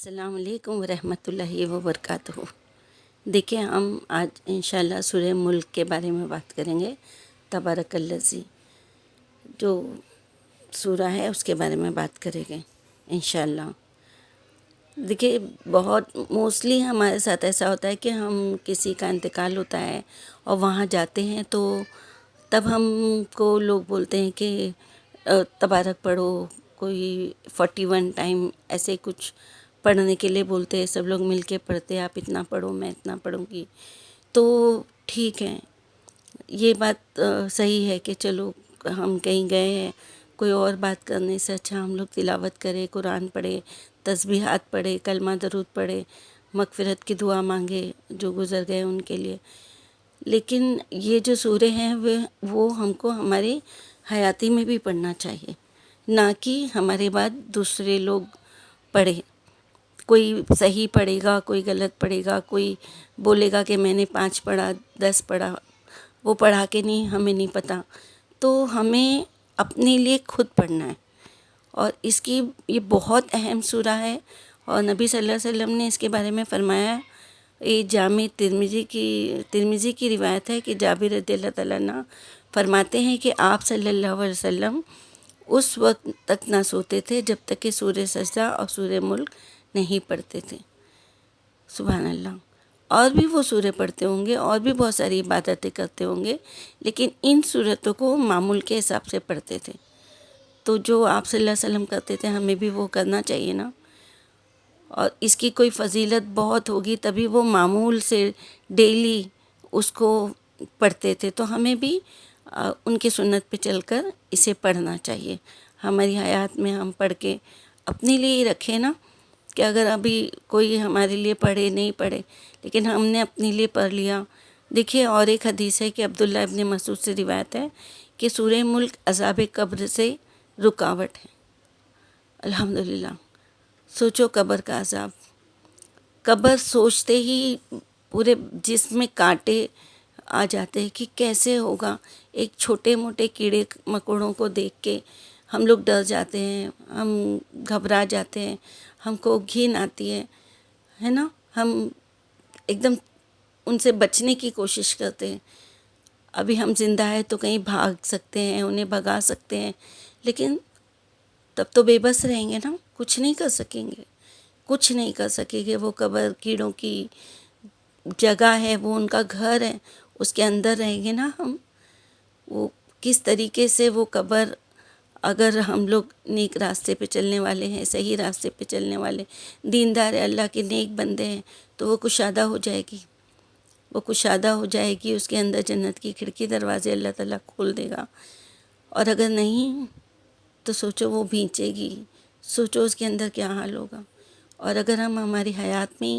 السلام علیکم ورحمۃ اللہ وبرکاتہ۔ دیکھیں ہم آج انشاءاللہ سورہ ملک کے بارے میں بات کریں گے۔ تبارک الذی جو سورہ ہے اس کے بارے میں بات کریں گے انشاءاللہ۔ دیکھیے بہت موسٹلی ہمارے ساتھ ایسا ہوتا ہے کہ ہم کسی کا انتقال ہوتا ہے اور وہاں جاتے ہیں تو تب ہم کو لوگ بولتے ہیں کہ تبارک پڑھو، کوئی 41 ٹائم ایسے کچھ پڑھنے کے لیے بولتے ہیں، سب لوگ مل کے پڑھتے ہیں، آپ اتنا پڑھو میں اتنا پڑھوں گی۔ تو ٹھیک ہے، یہ بات صحیح ہے کہ چلو ہم کہیں گئے ہیں، کوئی اور بات کرنے سے اچھا ہم لوگ تلاوت کرے، قرآن پڑھے، تسبیحات پڑھے، کلمہ درود پڑھے، مغفرت کی دعا مانگے جو گزر گئے ان کے لیے۔ لیکن یہ جو سورے ہیں وہ ہم کو ہماری حیاتی میں بھی پڑھنا چاہیے، نہ کہ ہمارے بعد دوسرے لوگ پڑھے۔ کوئی صحیح پڑھے گا، کوئی غلط پڑھے گا، کوئی بولے گا کہ میں نے 5 پڑھا 10 پڑھا، وہ پڑھا کے نہیں ہمیں نہیں پتہ۔ تو ہمیں اپنے لیے خود پڑھنا ہے، اور اس کی یہ بہت اہم سورہ ہے، اور نبی صلی اللہ علیہ وسلم نے اس کے بارے میں فرمایا۔ یہ جامع ترمذی کی روایت ہے کہ جابر رضی اللہ تعالیٰ عنہ فرماتے ہیں کہ آپ صلی اللہ علیہ وسلم اس وقت تک نہ سوتے تھے جب تک کہ سورہ سجدہ اور سورہ ملک نہیں پڑھتے تھے۔ سبحان اللہ۔ اور بھی وہ سورے پڑھتے ہوں گے، اور بھی بہت ساری عبادتیں کرتے ہوں گے، لیکن ان سورتوں کو معمول کے حساب سے پڑھتے تھے۔ تو جو آپ صلی اللہ علیہ وسلم کرتے تھے ہمیں بھی وہ کرنا چاہیے نا۔ اور اس کی کوئی فضیلت بہت ہوگی تبھی وہ معمول سے ڈیلی اس کو پڑھتے تھے، تو ہمیں بھی ان کے سنت پہ چل کر اسے پڑھنا چاہیے۔ ہماری حیات میں ہم پڑھ کے اپنے لیے ہی رکھیں نا، کہ اگر ابھی کوئی ہمارے لیے پڑھے نہیں پڑھے لیکن ہم نے اپنے لیے پڑھ لیا۔ دیکھیے اور ایک حدیث ہے کہ عبداللہ ابن مسعود سے روایت ہے کہ سورہ ملک عذاب قبر سے رکاوٹ ہے۔ الحمدللہ۔ سوچو قبر کا عذاب، قبر سوچتے ہی پورے جسم میں کانٹے آ جاتے ہیں کہ کیسے ہوگا۔ ایک چھوٹے موٹے کیڑے مکوڑوں کو دیکھ کے ہم لوگ ڈر جاتے ہیں، ہم گھبرا جاتے ہیں، ہم کو گھن آتی ہے نا، ہم ایک دم ان سے بچنے کی کوشش کرتے ہیں۔ ابھی ہم زندہ ہیں تو کہیں بھاگ سکتے ہیں، انہیں بھگا سکتے ہیں، لیکن تب تو بے بس رہیں گے نا، کچھ نہیں کر سکیں گے، کچھ نہیں کر سکیں گے۔ وہ قبر کیڑوں کی جگہ ہے، وہ ان کا گھر ہے، اس کے اندر رہیں گے نا ہم۔ وہ کس طریقے سے وہ قبر، اگر ہم لوگ نیک راستے پہ چلنے والے ہیں، صحیح راستے پہ چلنے والے دیندار اللہ کے نیک بندے ہیں تو وہ کشادہ ہو جائے گی، وہ کشادہ ہو جائے گی، اس کے اندر جنت کی کھڑکی دروازے اللہ تعالیٰ کھول دے گا۔ اور اگر نہیں تو سوچو وہ بھینچے گی، سوچو اس کے اندر کیا حال ہوگا۔ اور اگر ہم ہماری حیات میں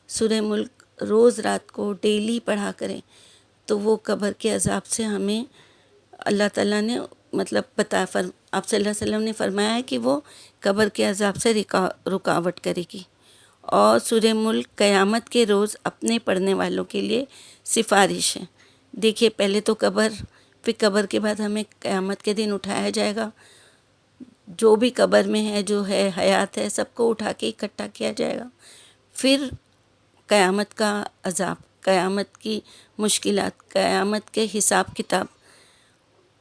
سورہ ملک روز رات کو ڈیلی پڑھا کریں تو وہ قبر کے عذاب سے ہمیں اللہ تعالیٰ نے آپ صلی اللہ علیہ وسلم نے فرمایا ہے کہ وہ قبر کے عذاب سے رکاوٹ کرے گی۔ اور سورہ ملک قیامت کے روز اپنے پڑھنے والوں کے لیے سفارش ہے۔ دیکھیے پہلے تو قبر، پھر قبر کے بعد ہمیں قیامت کے دن اٹھایا جائے گا، جو بھی قبر میں ہے، جو ہے حیات ہے، سب کو اٹھا کے اکٹھا کیا جائے گا۔ پھر قیامت کا عذاب، قیامت کی مشکلات، قیامت کے حساب کتاب،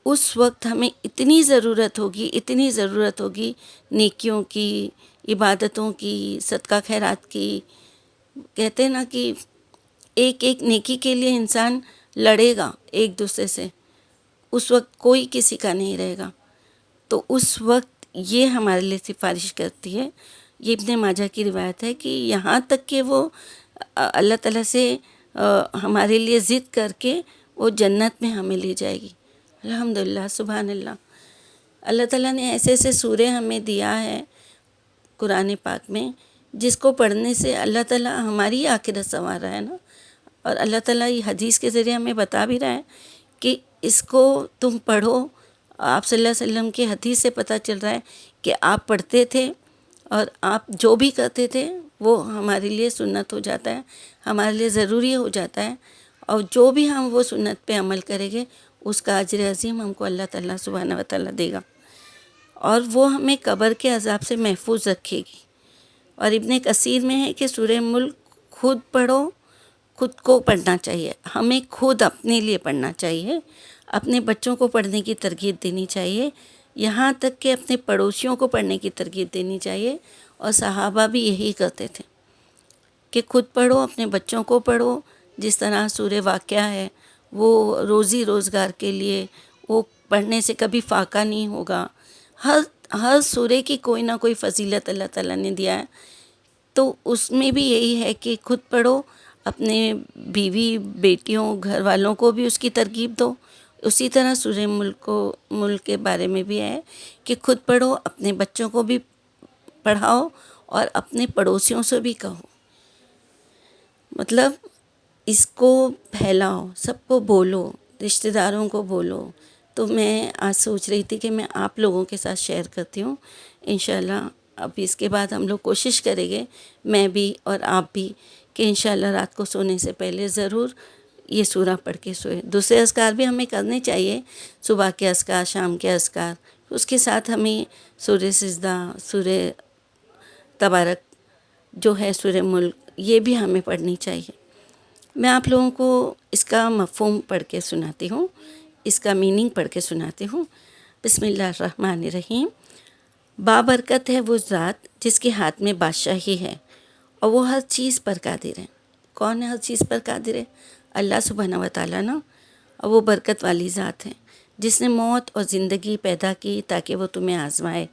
اس وقت ہمیں اتنی ضرورت ہوگی نیکیوں کی، عبادتوں کی، صدقہ خیرات کی۔ کہتے ہیں نا کہ ایک ایک نیکی کے لیے انسان لڑے گا ایک دوسرے سے، اس وقت کوئی کسی کا نہیں رہے گا۔ تو اس وقت یہ ہمارے لیے سفارش کرتی ہے۔ یہ ابن ماجہ کی روایت ہے کہ یہاں تک کہ وہ اللہ تعالیٰ سے ہمارے لیے ضد کر کے وہ جنت میں ہمیں لے جائے گی۔ الحمدللہ، سبحان اللہ۔ اللہ تعالیٰ نے ایسے ایسے سورے ہمیں دیا ہے قرآن پاک میں، جس کو پڑھنے سے اللہ تعالیٰ ہماری آخرت سنوار رہا ہے نا۔ اور اللہ تعالیٰ یہ حدیث کے ذریعے ہمیں بتا بھی رہا ہے کہ اس کو تم پڑھو۔ آپ صلی اللہ علیہ وسلم کی حدیث سے پتہ چل رہا ہے کہ آپ پڑھتے تھے، اور آپ جو بھی کرتے تھے وہ ہمارے لیے سنت ہو جاتا ہے، ہمارے لیے ضروری ہو جاتا ہے۔ اور جو بھی ہم وہ سنت پہ عمل کریں گے اس کا اجر عظیم ہم کو اللہ تعالیٰ سبحانہ و تعالیٰ دے گا، اور وہ ہمیں قبر کے عذاب سے محفوظ رکھے گی۔ اور ابن کثیر میں ہے کہ سورہ ملک خود پڑھو، خود کو پڑھنا چاہیے، ہمیں خود اپنے لیے پڑھنا چاہیے، اپنے بچوں کو پڑھنے کی ترغیب دینی چاہیے، یہاں تک کہ اپنے پڑوسیوں کو پڑھنے کی ترغیب دینی چاہیے، اور صحابہ بھی یہی کرتے تھے کہ خود پڑھو، اپنے بچوں کو پڑھو۔ جس طرح سورہ واقعہ ہے، وہ روزی روزگار کے لیے وہ پڑھنے سے کبھی فاقہ نہیں ہوگا۔ ہر ہر سورے کی کوئی نہ کوئی فضیلت اللہ تعالیٰ نے دیا ہے، تو اس میں بھی یہی ہے کہ خود پڑھو، اپنے بیوی بیٹیوں گھر والوں کو بھی اس کی ترغیب دو۔ اسی طرح سورہ ملک کے بارے میں بھی ہے کہ خود پڑھو، اپنے بچوں کو بھی پڑھاؤ اور اپنے پڑوسیوں سے بھی کہو، مطلب اس کو پھیلاؤ، سب کو بولو، رشتہ داروں کو بولو۔ تو میں آج سوچ رہی تھی کہ میں آپ لوگوں کے ساتھ شیئر کرتی ہوں انشاءاللہ۔ اب اس کے بعد ہم لوگ کوشش کریں گے، میں بھی اور آپ بھی، کہ انشاءاللہ رات کو سونے سے پہلے ضرور یہ سورہ پڑھ کے سوئے۔ دوسرے اذکار بھی ہمیں کرنے چاہیے، صبح کے اذکار، شام کے اذکار، اس کے ساتھ ہمیں سورہ سجدہ، سورہ تبارک جو ہے، سورہ ملک، یہ بھی ہمیں پڑھنی چاہیے۔ میں آپ لوگوں کو اس کا مفہوم پڑھ کے سناتی ہوں، اس کا میننگ پڑھ کے سناتی ہوں۔ بسم اللہ الرحمن الرحیم۔ بابرکت ہے وہ ذات جس کے ہاتھ میں بادشاہی ہے اور وہ ہر چیز پر قادر ہے۔ کون ہے ہر چیز پر قادر ہے؟ اللہ سبحانہ و تعالیٰ نا، اور وہ برکت والی ذات ہے جس نے موت اور زندگی پیدا کی تاکہ وہ تمہیں آزمائے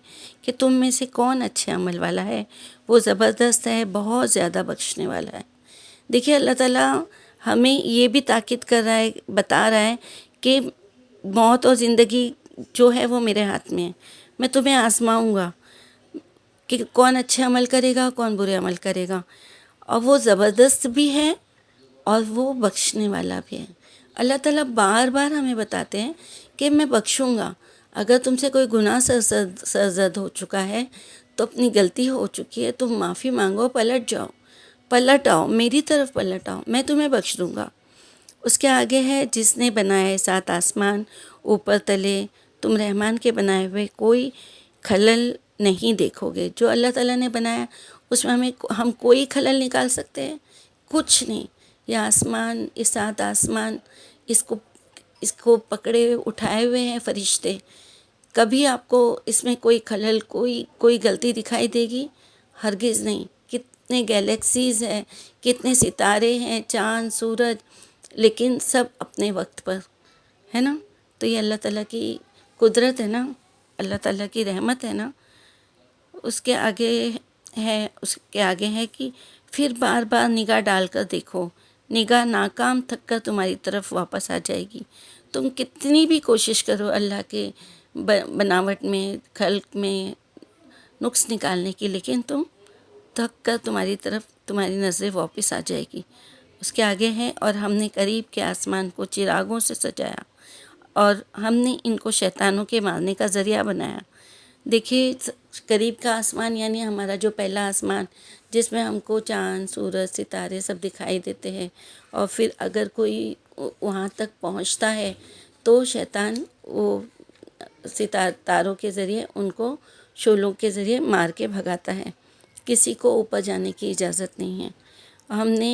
کہ تم میں سے کون اچھے عمل والا ہے۔ وہ زبردست ہے، بہت زیادہ بخشنے والا ہے۔ دیکھیے اللہ تعالیٰ ہمیں یہ بھی تاکید کر رہا ہے، بتا رہا ہے کہ موت اور زندگی جو ہے وہ میرے ہاتھ میں ہے، میں تمہیں آزماؤں گا کہ کون اچھے عمل کرے گا، کون برے عمل کرے گا، اور وہ زبردست بھی ہے اور وہ بخشنے والا بھی ہے۔ اللہ تعالیٰ بار بار ہمیں بتاتے ہیں کہ میں بخشوں گا۔ اگر تم سے کوئی گناہ سرزد ہو چکا ہے، تو اپنی غلطی ہو چکی ہے، تم معافی مانگو، پلٹ آؤ، میری طرف پلٹ آؤ، میں تمہیں بخش دوں گا۔ اس کے آگے ہے، جس نے بنائے 7 آسمان اوپر تلے، تم رحمان کے بنائے ہوئے کوئی خلل نہیں دیکھو گے۔ جو اللہ تعالیٰ نے بنایا اس میں ہم کوئی خلل نکال سکتے ہیں؟ کچھ نہیں۔ یہ آسمان، یہ 7 آسمان، اس کو پکڑے اٹھائے ہوئے ہیں فرشتے، کبھی آپ کو اس میں کوئی خلل، کوئی غلطی دکھائی دے گی؟ ہرگز نہیں۔ کتنے گیلیکسیز ہیں، کتنے ستارے ہیں، چاند، سورج، لیکن سب اپنے وقت پر ہے نا۔ تو یہ اللہ تعالیٰ کی قدرت ہے نا، اللہ تعالیٰ کی رحمت ہے نا۔ اس کے آگے ہے کہ پھر بار بار نگاہ ڈال کر دیکھو، نگاہ ناکام تھک کر تمہاری طرف واپس آ جائے گی۔ تم کتنی بھی کوشش کرو اللہ کے بناوٹ میں، خلق میں نقص نکالنے کی، لیکن تم تھک کر تمہاری نظریں واپس آ جائے گی۔ اس کے آگے ہے، اور ہم نے قریب کے آسمان کو چراغوں سے سجایا اور ہم نے ان کو شیطانوں کے مارنے کا ذریعہ بنایا۔ دیکھیے قریب کا آسمان یعنی ہمارا جو پہلا آسمان، جس میں ہم کو چاند، سورج، ستارے سب دکھائی دیتے ہیں، اور پھر اگر کوئی وہاں تک پہنچتا ہے تو شیطان وہ ستاروں کے ذریعے ان کو شعلوں کے ذریعے مار کے بھگاتا ہے۔ کسی کو اوپر جانے کی اجازت نہیں ہے۔ ہم نے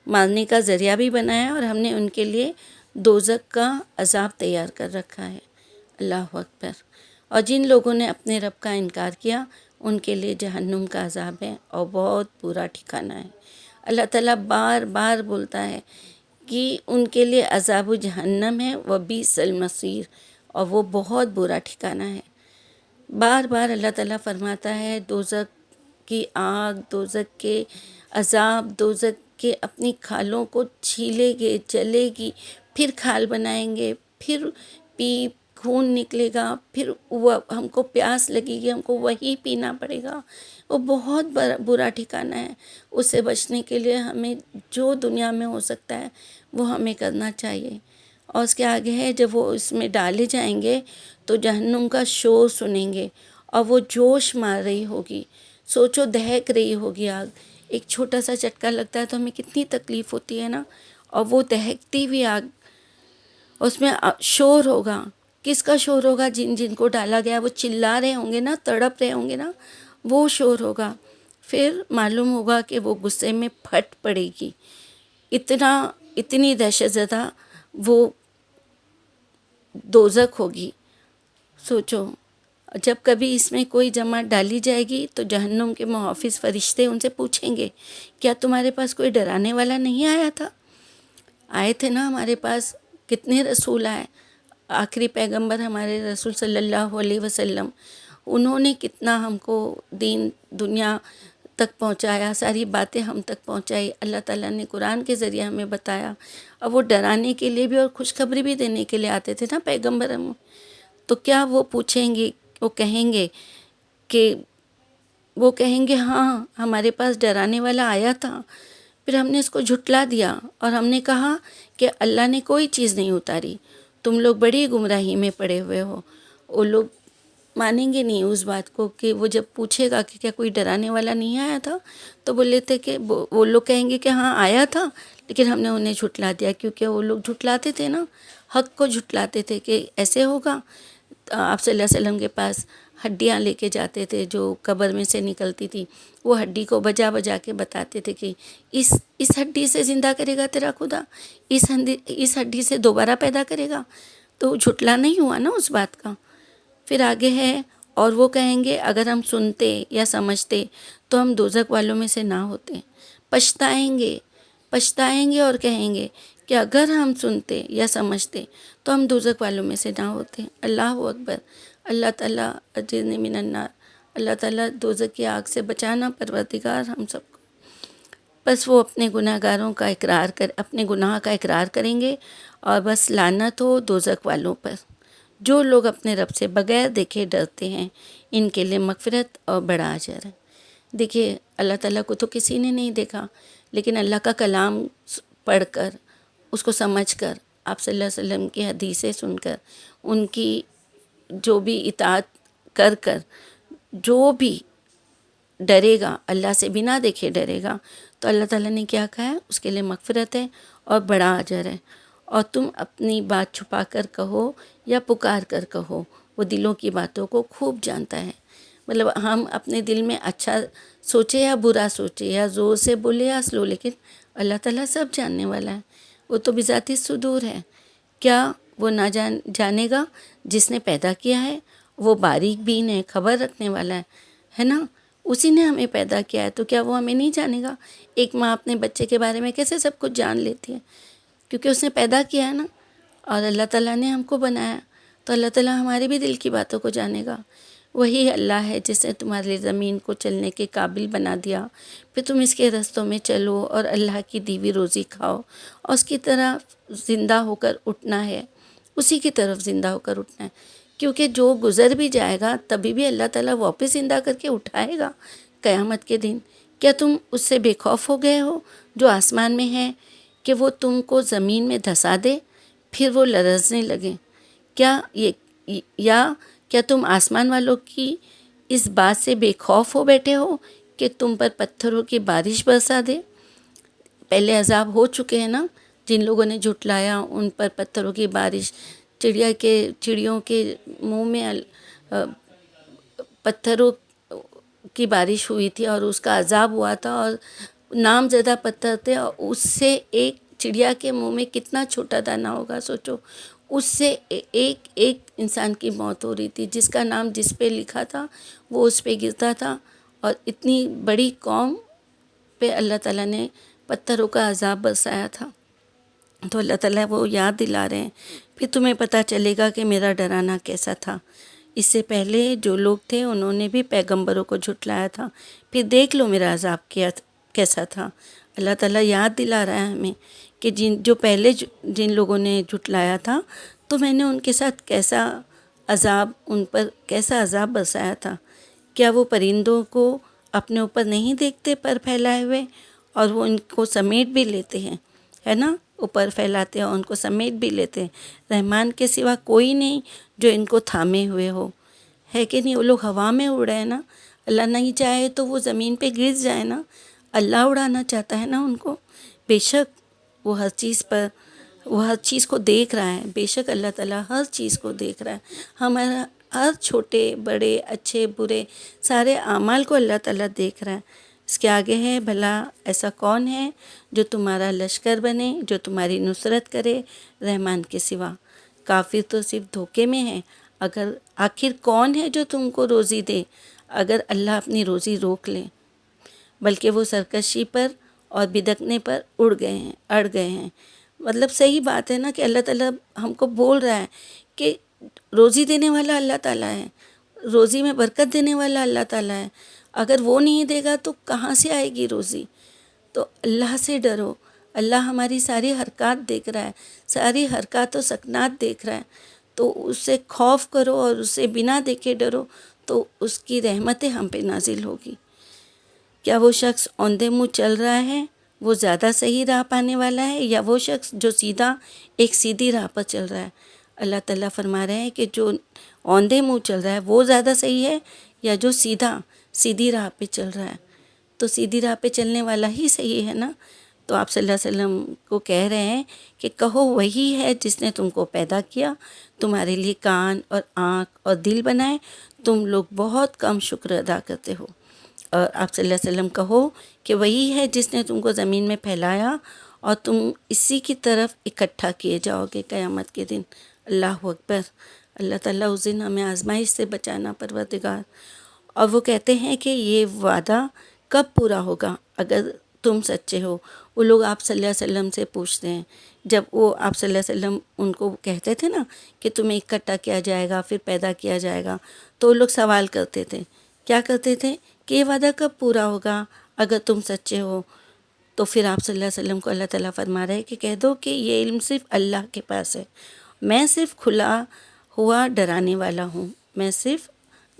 مارنے کا ذریعہ بھی بنایا، اور ہم نے ان کے لیے دوزخ کا عذاب تیار کر رکھا ہے۔ اللہ اکبر۔ اور جن لوگوں نے اپنے رب کا انکار کیا، ان کے لیے جہنم کا عذاب ہے اور بہت برا ٹھکانہ ہے۔ اللہ تعالیٰ بار بار بولتا ہے کہ ان کے لیے عذاب جہنم ہے، وبئس المصیر، اور وہ بہت برا ٹھکانہ ہے۔ بار بار اللہ تعالیٰ فرماتا ہے دوزخ کی آگ، دوزخ کے عذاب، دوزخ کے اپنی کھالوں کو چھیلے گے، جلے گی، پھر کھال بنائیں گے، پھر خون نکلے گا، پھر وہ ہم کو پیاس لگے گی، ہم کو وہی پینا پڑے گا۔ وہ بہت برا ٹھکانہ ہے۔ اس سے بچنے کے لیے ہمیں جو دنیا میں ہو سکتا ہے وہ ہمیں کرنا چاہیے۔ اور اس کے آگے ہے، جب وہ اس میں ڈالے جائیں گے تو جہنم کا شور سنیں گے اور وہ جوش مار رہی ہوگی۔ سوچو، دہک رہی ہوگی آگ۔ ایک چھوٹا سا چٹکا لگتا ہے تو ہمیں کتنی تکلیف ہوتی ہے نا، اور وہ دہکتی ہوئی آگ، اس میں شور ہوگا۔ کس کا شور ہوگا؟ جن کو ڈالا گیا وہ چلا رہے ہوں گے نا، تڑپ رہے ہوں گے نا، وہ شور ہوگا۔ پھر معلوم ہوگا کہ وہ غصے میں پھٹ پڑے گی، اتنی دہشت زدہ وہ دوزخ ہوگی۔ سوچو، جب کبھی اس میں کوئی جماعت ڈالی جائے گی تو جہنم کے محافظ فرشتے ان سے پوچھیں گے، کیا تمہارے پاس کوئی ڈرانے والا نہیں آیا تھا؟ آئے تھے نا ہمارے پاس، کتنے رسول آئے، آخری پیغمبر ہمارے رسول صلی اللہ علیہ وسلم، انہوں نے کتنا ہم کو دین دنیا تک پہنچایا، ساری باتیں ہم تک پہنچائی، اللہ تعالیٰ نے قرآن کے ذریعے ہمیں بتایا۔ اب وہ ڈرانے کے لیے بھی اور خوشخبری بھی دینے کے لیے آتے تھے نا پیغمبر ہم، تو کیا وہ پوچھیں گے، وہ کہیں گے ہاں ہمارے پاس ڈرانے والا آیا تھا، پھر ہم نے اس کو جھٹلا دیا اور ہم نے کہا کہ اللہ نے کوئی چیز نہیں اتاری، تم لوگ بڑی گمراہی میں پڑے ہوئے ہو۔ وہ لوگ مانیں گے نہیں اس بات کو، کہ وہ جب پوچھے گا کہ کیا کوئی ڈرانے والا نہیں آیا تھا، تو بولے تھے کہ وہ لوگ کہیں گے کہ ہاں آیا تھا، لیکن ہم نے انہیں جھٹلا دیا، کیونکہ وہ لوگ جھٹلاتے تھے نا، حق کو جھٹلاتے تھے کہ ایسے ہوگا۔ آپ صلی اللہ علیہ وسلم کے پاس ہڈیاں لے کے جاتے تھے جو قبر میں سے نکلتی تھی، وہ ہڈی کو بجا بجا کے بتاتے تھے کہ اس ہڈی سے زندہ کرے گا تیرا خدا، اس ہڈی سے دوبارہ پیدا کرے گا، تو جھٹلا نہیں ہوا نا اس بات کا۔ پھر آگے ہے، اور وہ کہیں گے اگر ہم سنتے یا سمجھتے تو ہم دوزخ والوں میں سے نہ ہوتے۔ پچھتائیں گے اور کہیں گے کہ اگر ہم سنتے یا سمجھتے تو ہم دوزخ والوں میں سے نہ ہوتے۔ اللہ اکبر۔ اللہ تعالیٰ اجرنی من النار، اللہ تعالیٰ دوزخ کی آگ سے بچانا پروردگار ہم سب کو۔ بس وہ اپنے گناہ کا اقرار کریں گے، اور بس لعنت ہو دوزخ والوں پر۔ جو لوگ اپنے رب سے بغیر دیکھے ڈرتے ہیں، ان کے لیے مغفرت اور بڑا اجر ہے۔ دیکھیے، اللہ تعالیٰ کو تو کسی نے نہیں دیکھا، لیکن اللہ کا کلام پڑھ کر، اس کو سمجھ کر، آپ صلی اللہ علیہ وسلم کی حدیثیں سن کر، ان کی جو بھی اطاعت کر کر، جو بھی ڈرے گا، اللہ سے بنا دیکھے ڈرے گا، تو اللہ تعالیٰ نے کیا کہا ہے، اس کے لیے مغفرت ہے اور بڑا اجر ہے۔ اور تم اپنی بات چھپا کر کہو یا پکار کر کہو، وہ دلوں کی باتوں کو خوب جانتا ہے۔ مطلب ہم اپنے دل میں اچھا سوچے یا برا سوچے، یا زور سے بولے یا سلو، لیکن اللہ تعالیٰ سب جاننے والا ہے، وہ تو بذات الصدور ہے۔ کیا وہ نہ جانے گا جس نے پیدا کیا ہے؟ وہ باریک بین ہے، خبر رکھنے والا ہے نا، اسی نے ہمیں پیدا کیا ہے، تو کیا وہ ہمیں نہیں جانے گا؟ ایک ماں اپنے بچے کے بارے میں کیسے سب کچھ جان لیتی ہے؟ کیونکہ اس نے پیدا کیا ہے نا، اور اللہ تعالیٰ نے ہم کو بنایا، تو اللہ تعالیٰ ہمارے بھی دل کی باتوں کو جانے گا۔ وہی اللہ ہے جس نے تمہارے لیے زمین کو چلنے کے قابل بنا دیا، پھر تم اس کے رستوں میں چلو اور اللہ کی دی ہوئی روزی کھاؤ، اور اس کی طرف زندہ ہو کر اٹھنا ہے، اسی کی طرف زندہ ہو کر اٹھنا ہے، کیونکہ جو گزر بھی جائے گا تبھی بھی اللہ تعالیٰ واپس زندہ کر کے اٹھائے گا قیامت کے دن۔ کیا تم اس سے بے خوف ہو گئے ہو جو آسمان میں ہے، کہ وہ تم کو زمین میں دھسا دے پھر وہ لرزنے لگے؟ کیا تم آسمان والوں کی اس بات سے بے خوف ہو بیٹھے ہو کہ تم پر پتھروں کی بارش برسا دے؟ پہلے عذاب ہو چکے ہیں نا، جن لوگوں نے جھٹلایا ان پر پتھروں کی بارش، چڑیوں کے منہ میں پتھروں کی بارش ہوئی تھی، اور اس کا عذاب ہوا تھا، اور نام زدہ پتھر تھے، اور اس سے ایک چڑیا کے منہ میں کتنا چھوٹا دانہ ہوگا، سوچو، اس سے ایک انسان کی موت ہو رہی تھی، جس کا نام جس پہ لکھا تھا وہ اس پہ گرتا تھا، اور اتنی بڑی قوم پہ اللہ تعالیٰ نے پتھروں کا عذاب برسایا تھا۔ تو اللہ تعالیٰ وہ یاد دلا رہے ہیں، پھر تمہیں پتہ چلے گا کہ میرا ڈرانا کیسا تھا۔ اس سے پہلے جو لوگ تھے انہوں نے بھی پیغمبروں کو جھٹلایا تھا، پھر دیکھ لو میرا عذاب کیسا تھا۔ اللہ تعالیٰ یاد دلا رہا ہے ہمیں کہ جن لوگوں نے جھٹلایا تھا، تو میں نے ان کے ساتھ ان پر کیسا عذاب برسایا تھا۔ کیا وہ پرندوں کو اپنے اوپر نہیں دیکھتے پر پھیلائے ہوئے، اور وہ ان کو سمیٹ بھی لیتے ہیں، ہے نا، اوپر پھیلاتے ہیں اور ان کو سمیٹ بھی لیتے ہیں۔ رحمان کے سوا کوئی نہیں جو ان کو تھامے ہوئے ہو، ہے کہ نہیں؟ وہ لوگ ہوا میں اڑ رہے ہیں نا، اللہ نہیں چاہے تو وہ زمین پہ گر جائے نا، اللہ اڑانا چاہتا ہے نا ان کو۔ بے شک وہ ہر چیز کو دیکھ رہا ہے، بے شک اللہ تعالیٰ ہر چیز کو دیکھ رہا ہے، ہمارا ہر چھوٹے بڑے اچھے برے سارے اعمال کو اللہ تعالیٰ دیکھ رہا ہے۔ اس کے آگے ہے بھلا ایسا کون ہے جو تمہارا لشکر بنے، جو تمہاری نصرت کرے رحمان کے سوا؟ کافر تو صرف دھوکے میں ہے۔ اگر آخر کون ہے جو تم کو روزی دے اگر اللہ اپنی روزی روک لے؟ بلکہ وہ سرکشی پر اور بدکنے پر اڑ گئے ہیں۔ مطلب صحیح بات ہے نا کہ اللہ تعالیٰ ہم کو بول رہا ہے کہ روزی دینے والا اللہ تعالیٰ ہے، روزی میں برکت دینے والا اللہ تعالیٰ ہے۔ اگر وہ نہیں دے گا تو کہاں سے آئے گی روزی؟ تو اللہ سے ڈرو۔ اللہ ہماری ساری حرکات دیکھ رہا ہے، ساری حرکات و سکنات دیکھ رہا ہے، تو اس سے خوف کرو اور اس سے بنا دیکھے ڈرو تو اس کی رحمتیں ہم پہ نازل ہوگی۔ کیا وہ شخص اوندھے منہ چل رہا ہے وہ زیادہ صحیح راہ پانے والا ہے، یا وہ شخص جو ایک سیدھی راہ پر چل رہا ہے؟ اللہ تعالیٰ فرما رہے ہیں کہ جو اوندھے منہ چل رہا ہے وہ زیادہ صحیح ہے، یا جو سیدھی راہ پہ چل رہا ہے؟ تو سیدھی راہ پہ چلنے والا ہی صحیح ہے نا۔ تو آپ صلی اللہ علیہ وسلم کو کہہ رہے ہیں کہ کہو وہی ہے جس نے تم کو پیدا کیا، تمہارے لیے کان اور آنکھ اور دل بنائے، تم لوگ بہت کم شکر ادا کرتے ہو۔ اور آپ صلی اللہ علیہ وسلم کہو کہ وہی ہے جس نے تم کو زمین میں پھیلایا اور تم اسی کی طرف اکٹھا کیے جاؤ گے قیامت کے دن۔ اللہ اکبر۔ اللہ تعالیٰ اس دن ہمیں آزمائش سے بچانا پروردگار۔ اور وہ کہتے ہیں کہ یہ وعدہ کب پورا ہوگا اگر تم سچے ہو؟ وہ لوگ آپ صلی اللہ علیہ وسلم سے پوچھتے ہیں، جب وہ آپ صلی اللہ علیہ وسلم ان کو کہتے تھے نا کہ تمہیں اکٹھا کیا جائے گا، پھر پیدا کیا جائے گا، تو وہ لوگ سوال کرتے تھے، کیا کرتے تھے کہ یہ وعدہ کب پورا ہوگا اگر تم سچے ہو؟ تو پھر آپ صلی اللہ علیہ وسلم کو اللہ تعالیٰ فرما رہے ہیں کہ کہہ دو کہ یہ علم صرف اللہ کے پاس ہے، میں صرف کھلا ہوا ڈرانے والا ہوں، میں صرف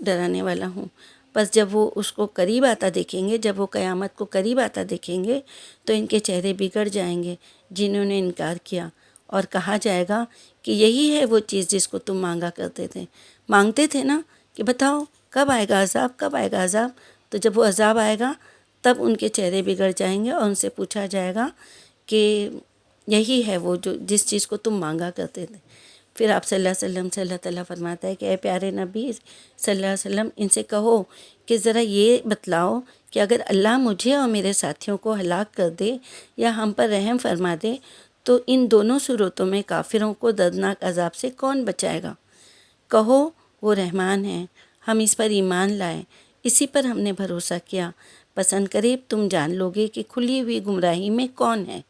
ڈرانے والا ہوں۔ بس جب وہ اس کو قریب آتا دیکھیں گے، جب وہ قیامت کو قریب آتا دیکھیں گے تو ان کے چہرے بگڑ جائیں گے جنہوں نے انکار کیا، اور کہا جائے گا کہ یہی ہے وہ چیز جس کو تم مانگتے تھے نا کہ بتاؤ کب آئے گا عذاب، کب آئے گا عذاب؟ تو جب وہ عذاب آئے گا تب ان کے چہرے بگڑ جائیں گے اور ان سے پوچھا جائے گا کہ یہی ہے وہ جس چیز کو تم مانگا کرتے تھے۔ پھر آپ صلی اللہ علیہ وسلم سے اللہ تعالیٰ فرماتا ہے کہ اے پیارے نبی صلی اللہ علیہ وسلم، ان سے کہو کہ ذرا یہ بتلاؤ کہ اگر اللہ مجھے اور میرے ساتھیوں کو ہلاک کر دے یا ہم پر رحم فرما دے تو ان دونوں صورتوں میں کافروں کو دردناک عذاب سے کون بچائے گا؟ کہو وہ رحمان ہے، ہم اس پر ایمان لائے، اسی پر ہم نے بھروسہ کیا، پسند قریب تم جان لوگے کہ کھلی ہوئی گمراہی میں کون ہے۔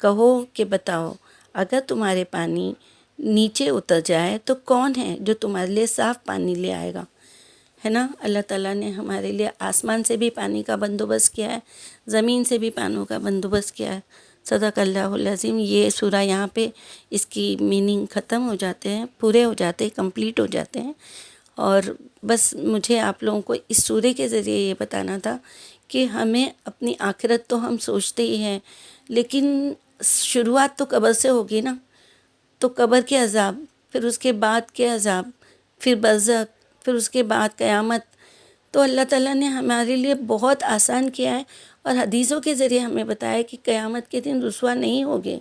کہو کہ بتاؤ اگر تمہارے پانی نیچے اتر جائے تو کون ہے جو تمہارے لیے صاف پانی لے آئے گا؟ ہے نا، اللہ تعالیٰ نے ہمارے لیے آسمان سے بھی پانی کا بندوبست کیا ہے، زمین سے بھی پانیوں کا بندوبست کیا ہے۔ صدق اللہ العظیم۔ یہ سورہ یہاں پہ اس کی میننگ ختم ہو جاتے ہیں، پورے ہو جاتے ہیں، کمپلیٹ ہو جاتے ہیں۔ اور بس مجھے آپ لوگوں کو اس سورے کے ذریعے یہ بتانا تھا کہ ہمیں اپنی آخرت تو ہم سوچتے ہی ہیں، لیکن شروعات تو قبر سے ہوگی نا۔ تو قبر کے عذاب، پھر اس کے بعد کے عذاب، پھر برزخ، پھر اس کے بعد قیامت، تو اللہ تعالیٰ نے ہمارے لیے بہت آسان کیا ہے اور حدیثوں کے ذریعے ہمیں بتایا کہ قیامت کے دن رسوا نہیں ہوگے۔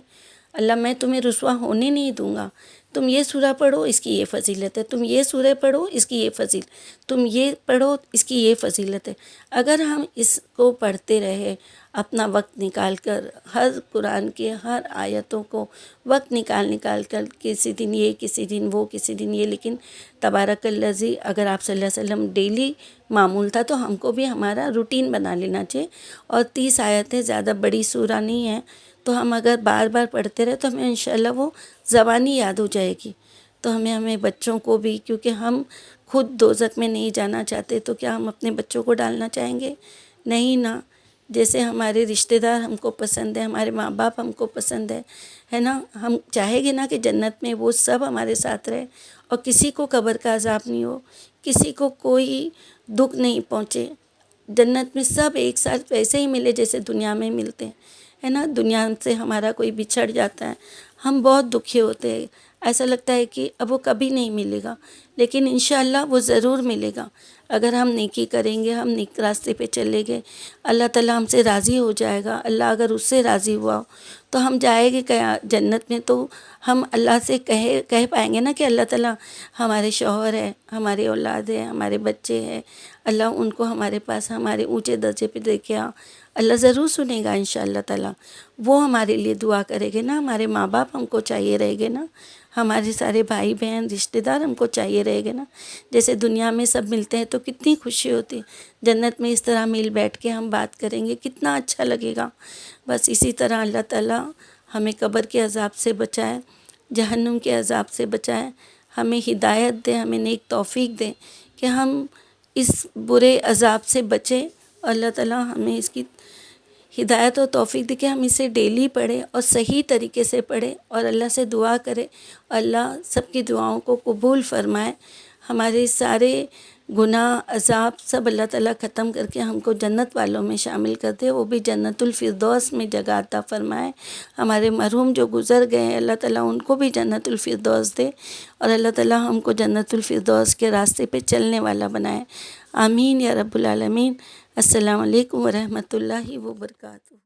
اللہ میں تمہیں رسوا ہونے نہیں دوں گا، تم یہ سورہ پڑھو اس کی یہ فضیلت ہے، تم یہ سورہ پڑھو اس کی یہ فضیلت، تم یہ پڑھو اس کی یہ فضیلت ہے۔ اگر ہم اس کو پڑھتے رہے اپنا وقت نکال کر، ہر قرآن کے ہر آیتوں کو وقت نکال کر، کسی دن یہ، کسی دن وہ، کسی دن یہ، لیکن تبارک الذی اگر آپ صلی اللہ علیہ وسلم ڈیلی معمول تھا تو ہم کو بھی ہمارا روٹین بنا لینا چاہیے۔ اور 30 آیتیں زیادہ بڑی سورہ نہیں ہے، تو ہم اگر بار بار پڑھتے رہے تو ہمیں انشاءاللہ وہ زبانی یاد ہو جائے گی۔ تو ہمیں بچوں کو بھی، کیونکہ ہم خود دوزخ میں نہیں جانا چاہتے تو کیا ہم اپنے بچوں کو ڈالنا چاہیں گے؟ نہیں نا۔ جیسے ہمارے رشتہ دار ہم کو پسند ہے، ہمارے ماں باپ ہم کو پسند ہے نا، ہم چاہیں گے نا کہ جنت میں وہ سب ہمارے ساتھ رہے اور کسی کو قبر کا عذاب نہیں ہو، کسی کو کوئی دکھ نہیں پہنچے، جنت میں سب ایک ساتھ ویسے ہی ملے جیسے دنیا میں ملتے ہیں، ہے نا، دنیا سے ہمارا کوئی بچھڑ جاتا ہے، ہم بہت دکھی ہوتے ہیں، ایسا لگتا ہے کہ اب وہ کبھی نہیں ملے گا، لیکن انشاءاللہ وہ ضرور ملے گا۔ اگر ہم نیکی کریں گے، ہم نیک راستے پہ چلیں گے، اللہ تعالیٰ ہم سے راضی ہو جائے گا۔ اللہ اگر اس سے راضی ہوا تو ہم جائیں گے جنت میں، تو ہم اللہ سے کہہ پائیں گے نا کہ اللہ تعالیٰ ہمارے شوہر ہے، ہمارے اولاد ہے، ہمارے بچے ہیں، اللہ ان کو ہمارے پاس ہمارے اونچے درجے پہ دے کے آ۔ اللہ ضرور سنے گا انشاءاللہ تعالیٰ، وہ ہمارے لیے دعا کرے گے نا، ہمارے ماں باپ ہم کو چاہیے رہے گے نا، ہمارے سارے بھائی بہن رشتہ دار ہم کو چاہیے رہے گے نا۔ جیسے دنیا میں سب ملتے ہیں تو کتنی خوشی ہوتی، جنت میں اس طرح مل بیٹھ کے ہم بات کریں گے، کتنا اچھا لگے گا۔ بس اسی طرح اللہ تعالیٰ ہمیں قبر کے عذاب سے بچائے، جہنم کے عذاب سے بچائے، ہمیں ہدایت دے، ہمیں نیک توفیق دے کہ ہم اس برے عذاب سے بچیں۔ اللہ تعالیٰ ہمیں اس کی ہدایت و توفیق دے کہ ہم اسے ڈیلی پڑھیں اور صحیح طریقے سے پڑھیں، اور اللہ سے دعا کرے، اللہ سب کی دعاؤں کو قبول فرمائے، ہمارے سارے گناہ عذاب سب اللہ تعالیٰ ختم کر کے ہم کو جنت والوں میں شامل کر دے، وہ بھی جنت الفردوس میں جگہ عطا فرمائے۔ ہمارے مرحوم جو گزر گئے ہیں اللہ تعالیٰ ان کو بھی جنت الفردوس دے، اور اللہ تعالیٰ ہم کو جنت الفردوس کے راستے پہ چلنے والا بنائے۔ آمین یا رب العالمین۔ السلام علیکم ورحمۃ اللہ وبرکاتہ۔